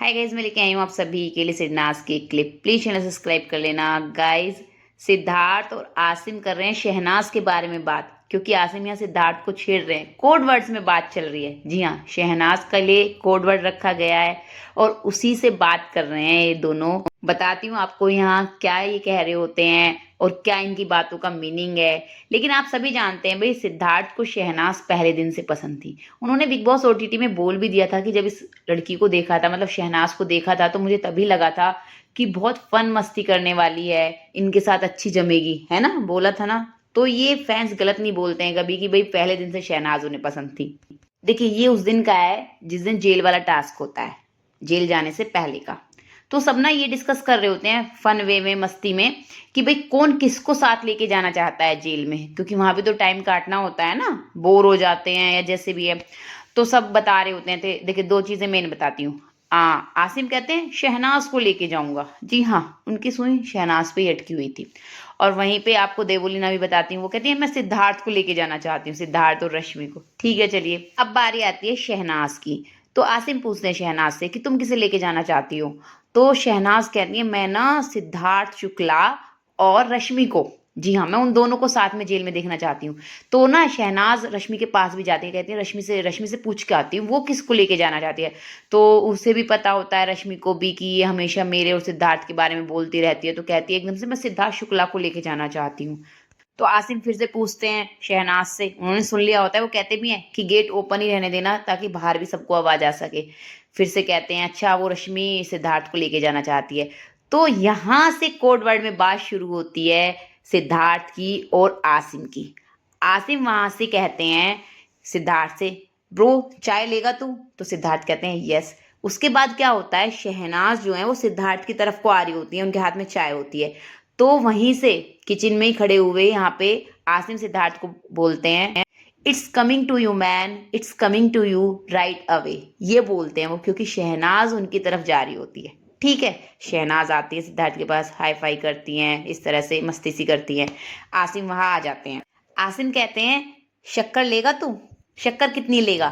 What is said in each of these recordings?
Hi guys, मैं लेके आई हूँ आप सभी के लिए शहनाज की एक क्लिप। प्लीज चैनल सब्सक्राइब कर लेना गाइज। सिद्धार्थ और आसिम कर रहे हैं शहनाज के बारे में बात, क्योंकि आसिम यहाँ सिद्धार्थ को छेड़ रहे हैं। कोड वर्ड्स में बात चल रही है। जी हाँ, शहनाज के लिए कोड वर्ड रखा गया है और उसी से बात कर रहे हैं ये दोनों। बताती हूँ आपको यहाँ क्या ये कह रहे होते हैं और क्या इनकी बातों का मीनिंग है। लेकिन आप सभी जानते हैं भाई, सिद्धार्थ को शहनाज पहले दिन से पसंद थी। उन्होंने बिग बॉस ओटीटी में बोल भी दिया था कि जब इस लड़की को देखा था, मतलब शहनाज को देखा था, तो मुझे तभी लगा था कि बहुत फन मस्ती करने वाली है, इनके साथ अच्छी जमेगी, है ना, बोला था ना। तो ये फैंस गलत नहीं बोलते हैं कभी कि भाई पहले दिन से शहनाज उन्हें पसंद थी। देखिए, ये उस दिन का है जिस दिन जेल वाला टास्क होता है, जेल जाने से पहले का। तो सब ना ये डिस्कस कर रहे होते हैं फन वे में, मस्ती में, कि भाई कौन किसको साथ लेके जाना चाहता है जेल में, क्योंकि वहां पे तो टाइम काटना होता है ना, बोर हो जाते हैं या जैसे भी है। तो सब बता रहे होते हैं। देखिए, दो चीजें मेन बताती हूँ। आसिम कहते हैं शहनाज को लेके जाऊंगा। जी हाँ, उनकी सुई शहनाज पे ही अटकी हुई थी। और वहीं पे आपको देवोलीना भी बताती हूँ, वो कहती है मैं सिद्धार्थ को लेके जाना चाहती हूँ, सिद्धार्थ और रश्मि को। ठीक है, चलिए अब बारी आती है शहनाज की। तो आसिम पूछते हैं शहनाज से कि तुम किसे लेके जाना चाहती हो। तो शहनाज कहती है मैं ना सिद्धार्थ शुक्ला और रश्मि को, जी हाँ, मैं उन दोनों को साथ में जेल में देखना चाहती हूँ। तो ना शहनाज रश्मि के पास भी जाती है, कहती है रश्मि से पूछ के आती हूँ वो किसको लेके जाना चाहती है। तो उसे भी पता होता है, रश्मि को भी, कि ये हमेशा मेरे और सिद्धार्थ के बारे में बोलती रहती है। तो कहती है एकदम से मैं सिद्धार्थ शुक्ला को लेके जाना चाहती हूँ। तो आसिम फिर से पूछते हैं शहनाज से, उन्होंने सुन लिया होता है, वो कहते भी हैं कि गेट ओपन ही रहने देना ताकि बाहर भी सबको आवाज आ सके। फिर से कहते हैं अच्छा वो रश्मि सिद्धार्थ को लेके जाना चाहती है। तो यहां से कोड वर्ड में बात शुरू होती है सिद्धार्थ की और आसिम की। आसिम वहां से कहते हैं सिद्धार्थ से, ब्रो चाय लेगा तू? तो सिद्धार्थ कहते हैं यस। उसके बाद क्या होता है, शहनाज जो है वो सिद्धार्थ की तरफ को आ रही होती है, उनके हाथ में चाय होती है। तो वहीं से किचन में ही खड़े हुए यहाँ पे आसिम सिद्धार्थ को बोलते हैं it's coming to you man, it's coming to you right away. ये बोलते हैं वो, क्योंकि शहनाज उनकी तरफ जा रही होती है। ठीक है, शहनाज आती है सिद्धार्थ के पास, हाई फाई करती हैं, इस तरह से मस्ती सी करती हैं। आसिम वहां आ जाते हैं। आसिम कहते हैं शक्कर लेगा तू? शक्कर कितनी लेगा?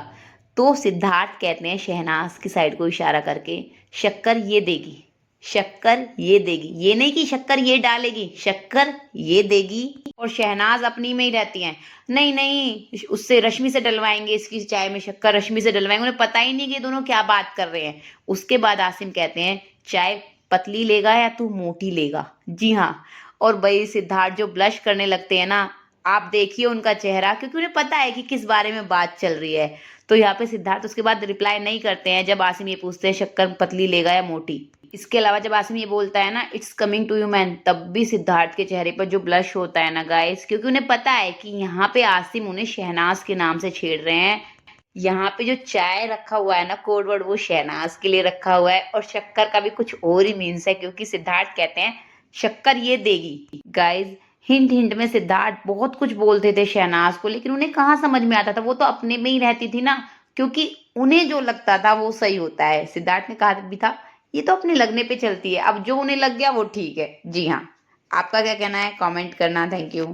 तो सिद्धार्थ कहते हैं शहनाज की साइड को इशारा करके, शक्कर ये देगी, शक्कर ये देगी, ये नहीं कि शक्कर ये डालेगी, शक्कर ये देगी। और शहनाज अपनी में ही रहती हैं, नहीं नहीं उससे रश्मि से डलवाएंगे, इसकी चाय में शक्कर रश्मि से डलवाएंगे। उन्हें पता ही नहीं कि ये दोनों क्या बात कर रहे हैं। उसके बाद आसिम कहते हैं चाय पतली लेगा या तू मोटी लेगा? जी हाँ। और भाई सिद्धार्थ जो ब्लश करने लगते हैं ना, आप देखिए उनका चेहरा, क्योंकि उन्हें पता है कि किस बारे में बात चल रही है। तो यहाँ पे सिद्धार्थ उसके बाद रिप्लाई नहीं करते हैं जब आसिम ये पूछते हैं शक्कर पतली लेगा या मोटी। इसके अलावा जब आसिम ये बोलता है ना it's coming to you man, तब भी सिद्धार्थ के चेहरे पर जो ब्लश होता है ना गाइस, क्योंकि उन्हें पता है कि यहाँ पे आसिम उन्हें शहनाज के नाम से छेड़ रहे हैं। यहाँ पे जो चाय रखा हुआ है ना कोड वर्ड, वो शहनाज के लिए रखा हुआ है। और शक्कर का भी कुछ और ही मीन्स है, क्योंकि सिद्धार्थ कहते हैं शक्कर ये देगी। गाइस, हिंट हिंट में सिद्धार्थ बहुत कुछ बोलते थे शहनाज को, लेकिन उन्हें कहाँ समझ में आता था, वो तो अपने में ही रहती थी ना। क्योंकि उन्हें जो लगता था वो सही होता है। सिद्धार्थ ने कहा भी था ये तो अपने लगने पे चलती है, अब जो उन्हें लग गया वो ठीक है। जी हाँ, आपका क्या कहना है कमेंट करना। Thank you.